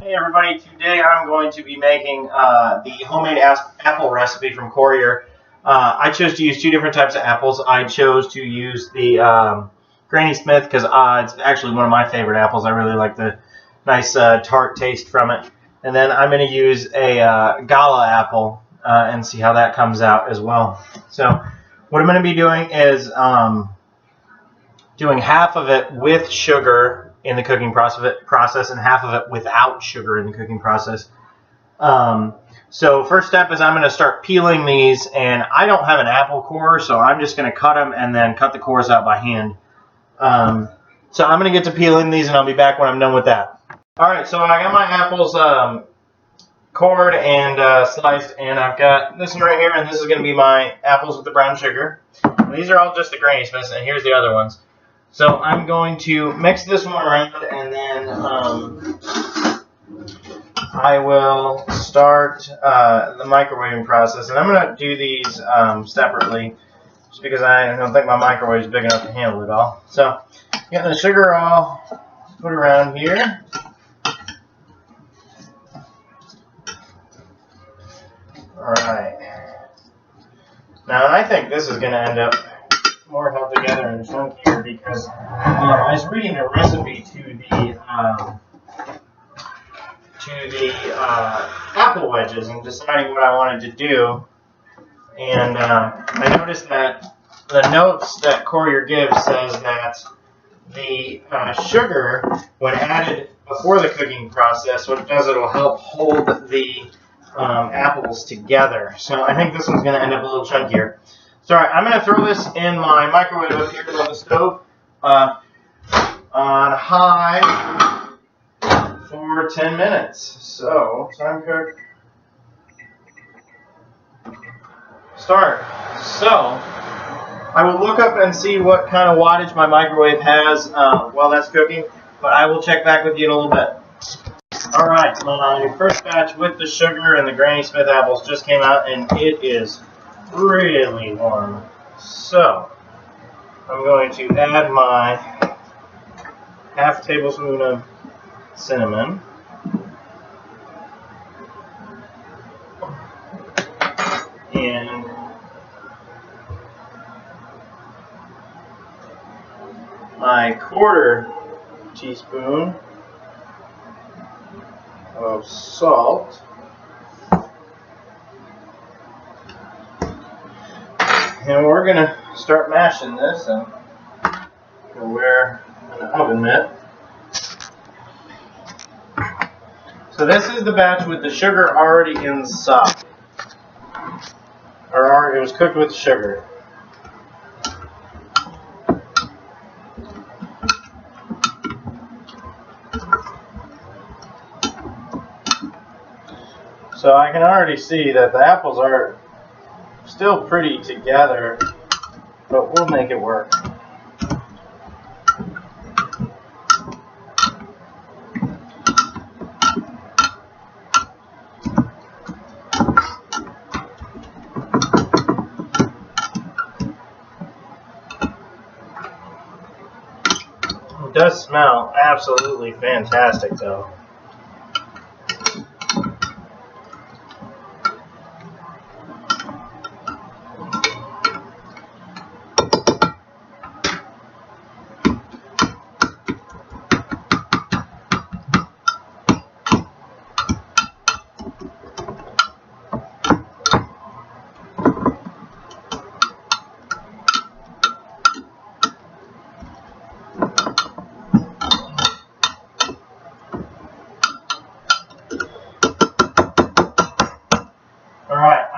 Hey everybody, today I'm going to be making the homemade apple recipe from Courier. I chose to use two different types of apples. I chose to use the Granny Smith because it's actually one of my favorite apples. I really like the nice tart taste from it. And then I'm going to use a Gala apple and see how that comes out as well. So what I'm going to be doing is doing half of it with sugar in the cooking process and half of it without sugar in the cooking process. So first step is I'm going to start peeling these, and I don't have an apple core, so I'm just going to cut them and then cut the cores out by hand. So I'm going to get to peeling these, and I'll be back when I'm done with that. Alright, so I got my apples cored and sliced, and I've got this one right here, and this is going to be my apples with the brown sugar. And these are all just the Granny Smiths, and here's the other ones. So I'm going to mix this one around, and then I will start the microwaving process. And I'm going to do these separately, just because I don't think my microwave is big enough to handle it all. So get the sugar all put around here. Alright. Now I think this is going to end up more held together and chunkier because I was reading a recipe to the apple wedges and deciding what I wanted to do, and I noticed that the notes that Courier gives says that the sugar, when added before the cooking process, what it does, it'll help hold the apples together. So I think this one's going to end up a little chunkier. So alright, I'm going to throw this in my microwave up here on the stove on high for 10 minutes. So, time cook. Start. So, I will look up and see what kind of wattage my microwave has while that's cooking, but I will check back with you in a little bit. Alright, my first batch with the sugar and the Granny Smith apples just came out, and it is really warm. So I'm going to add my half tablespoon of cinnamon, and my quarter teaspoon of salt, and we're going to start mashing this, and we'll wear an oven mitt. So this is the batch with the sugar already inside, or it was cooked with sugar. So I can already see that the apples are still pretty together, but we'll make it work. It does smell absolutely fantastic, though.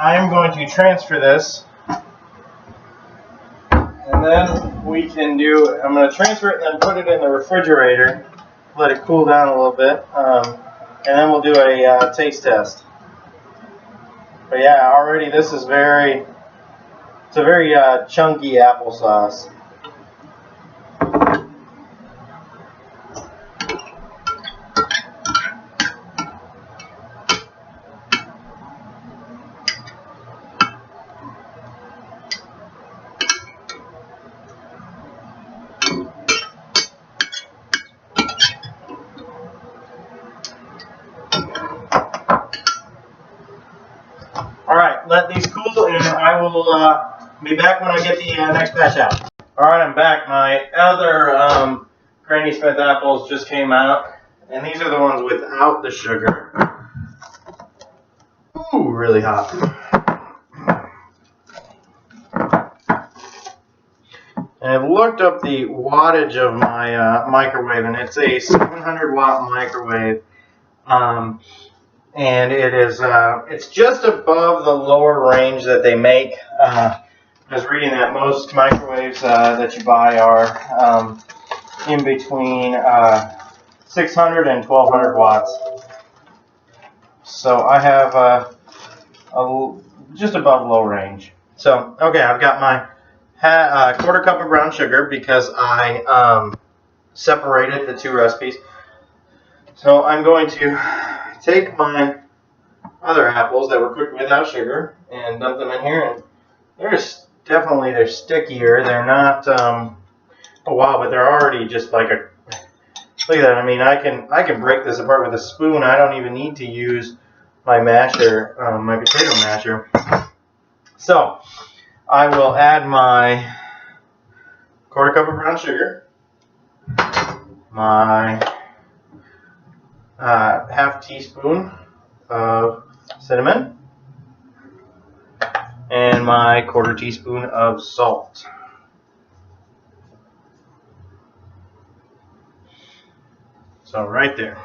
I'm going to transfer this, and then I'm going to transfer it and then put it in the refrigerator, let it cool down a little bit, and then we'll do a taste test. But yeah, already this is it's a very chunky applesauce. let these cool, and I will be back when I get the next batch out. Alright, I'm back. My other Granny Smith apples just came out, and these are the ones without the sugar. Ooh, really hot. And I've looked up the wattage of my microwave, and it's a 700 watt microwave. And it is it's just above the lower range that they make. I was reading that most microwaves that you buy are in between 600 and 1200 watts. So I have just above low range. So okay, I've got my quarter cup of brown sugar because I separated the two recipes. So I'm going to take my other apples that were cooked without sugar and dump them in here, and they're stickier. They're not oh wow, but they're already just like a, look at that. I mean, I can break this apart with a spoon. I don't even need to use my masher, my potato masher. So I will add my quarter cup of brown sugar, my half teaspoon of cinnamon, and my quarter teaspoon of salt. So right there.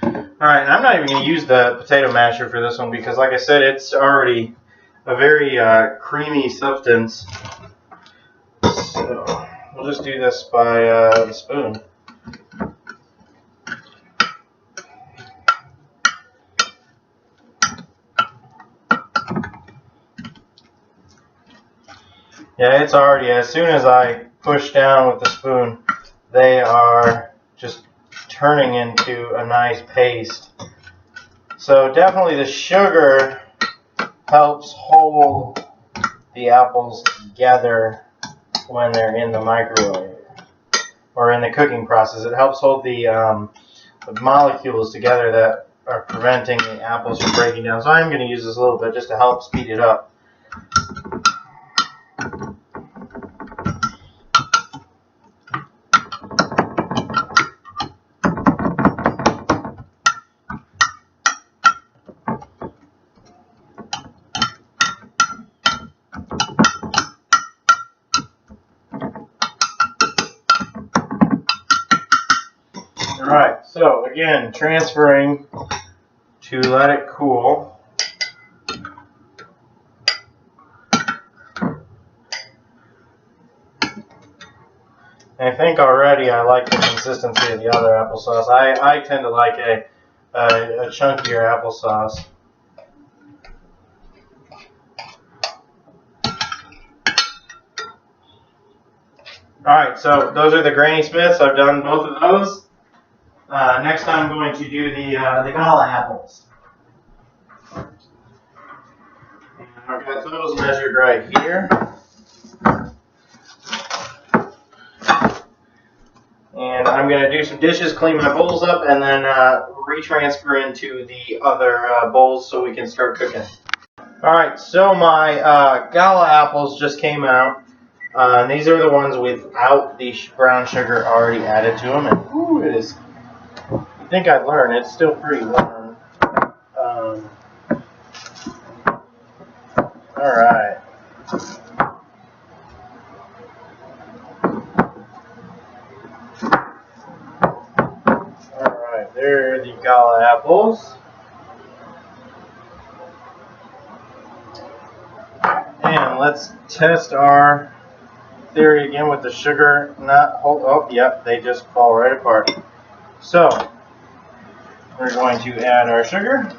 Alright, I'm not even going to use the potato masher for this one because, like I said, it's already a very creamy substance. So we'll just do this by the spoon. Yeah, it's already, as soon as I push down with the spoon, they are just turning into a nice paste. So definitely the sugar helps hold the apples together when they're in the microwave or in the cooking process. It helps hold the molecules together that are preventing the apples from breaking down. So I'm going to use this a little bit just to help speed it up. Alright, so again, transferring to let it cool. And I think already I like the consistency of the other applesauce. I tend to like a chunkier applesauce. Alright, so those are the Granny Smiths. I've done both of those. Next I'm going to do the gala apples. And I've got those measured right here. And I'm going to do some dishes, clean my bowls up, and then retransfer into the other bowls so we can start cooking. Alright, so my gala apples just came out. And these are the ones without the brown sugar already added to them. And ooh, it is, I think I'd learn, it's still pretty warm. Alright. Alright, there are the gala apples. And let's test our theory again with the sugar not hold. Oh, yep, they just fall right apart. So we're going to add our sugar.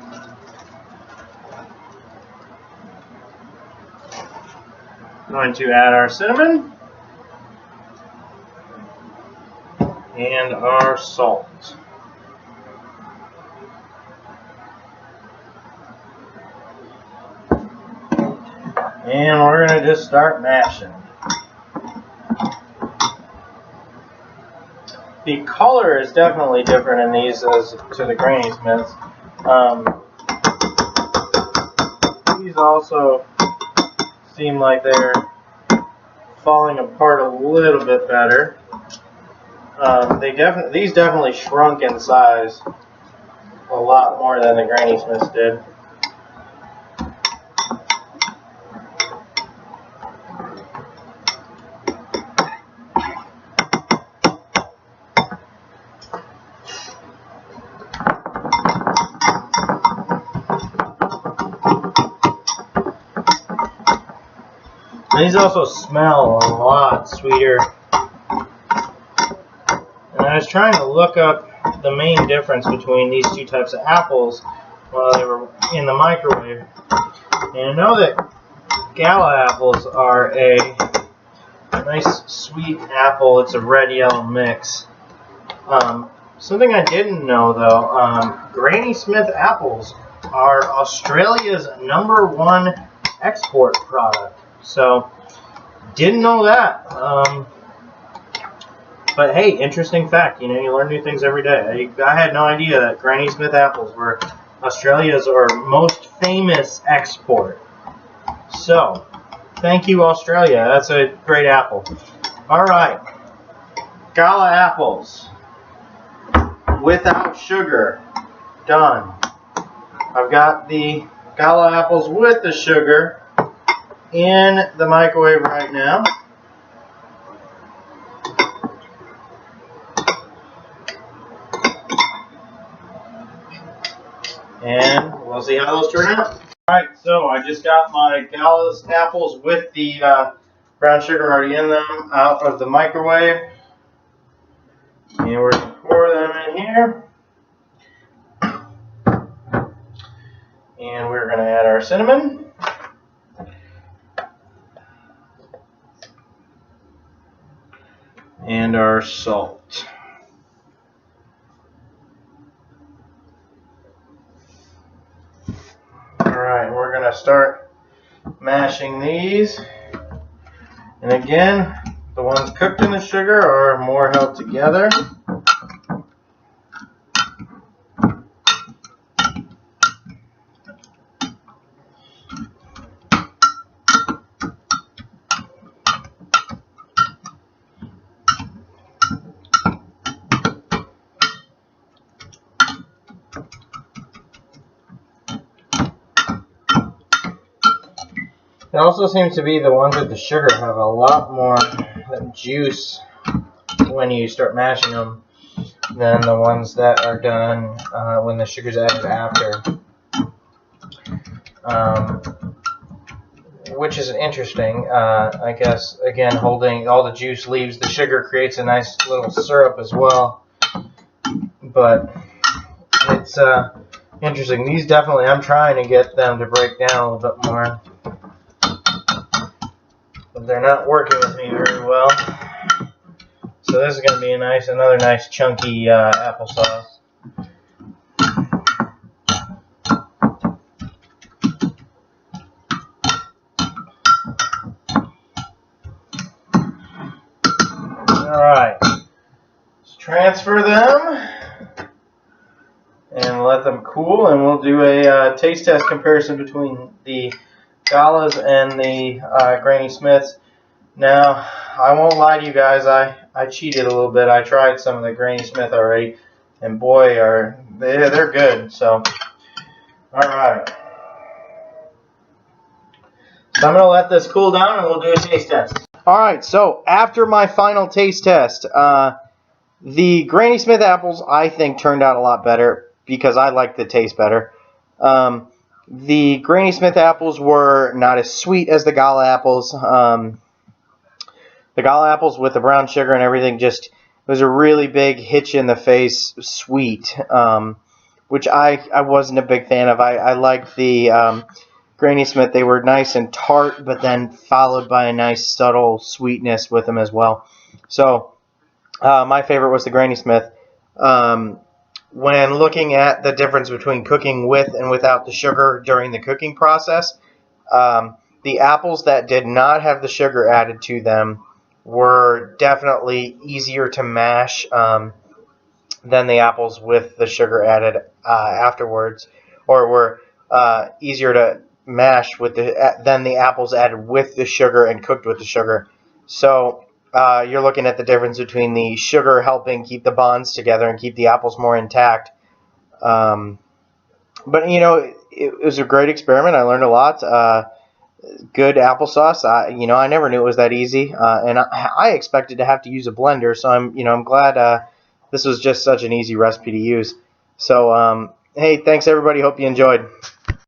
Going to add our cinnamon and our salt. And we're going to just start mashing. The color is definitely different in these as to the Granny Smiths. These also seem like they're falling apart a little bit better. These definitely shrunk in size a lot more than the Granny Smiths did. These also smell a lot sweeter. And I was trying to look up the main difference between these two types of apples while they were in the microwave. And I know that Gala apples are a nice sweet apple. It's a red-yellow mix. Something I didn't know though, Granny Smith apples are Australia's #1 export product. So, didn't know that. But hey, interesting fact. You know, you learn new things every day. I had no idea that Granny Smith apples were Australia's most famous export. So, thank you, Australia. That's a great apple. All right, Gala apples without sugar, done. I've got the Gala apples with the sugar in the microwave right now. And we'll see how those turn out. Alright, so I just got my Gala's apples with the brown sugar already in them out of the microwave. And we're going to pour them in here. And we're going to add our cinnamon. And our salt. Alright, we're going to start mashing these. And again, the ones cooked in the sugar are more held together. It also seems to be the ones with the sugar have a lot more juice when you start mashing them than the ones that are done when the sugar's added after. Which is interesting. I guess, again, holding all the juice leaves the sugar creates a nice little syrup as well. But it's interesting. These definitely, I'm trying to get them to break down a little bit more. But they're not working with me very well. So this is going to be another nice chunky applesauce. Alright, let's transfer them and let them cool, and we'll do a taste test comparison between the Galas and the Granny Smiths. Now, I won't lie to you guys, I cheated a little bit. I tried some of the Granny Smith already, and boy, they're good. So, alright. So I'm going to let this cool down and we'll do a taste test. Alright, so after my final taste test, the Granny Smith apples I think turned out a lot better because I like the taste better. The Granny Smith apples were not as sweet as the Gala apples. The Gala apples with the brown sugar and everything just was a really big hitch in the face sweet, which I wasn't a big fan of. I liked the Granny Smith. They were nice and tart, but then followed by a nice subtle sweetness with them as well. So my favorite was the Granny Smith. When looking at the difference between cooking with and without the sugar during the cooking process, the apples that did not have the sugar added to them were definitely easier to mash than the apples with the sugar added afterwards, or were easier mash with then the apples added with the sugar and cooked with the sugar. So you're looking at the difference between the sugar helping keep the bonds together and keep the apples more intact. But it was a great experiment. I learned a lot. Good applesauce. I never knew it was that easy, and I expected to have to use a blender. So I'm glad this was just such an easy recipe to use. So hey, thanks everybody. Hope you enjoyed.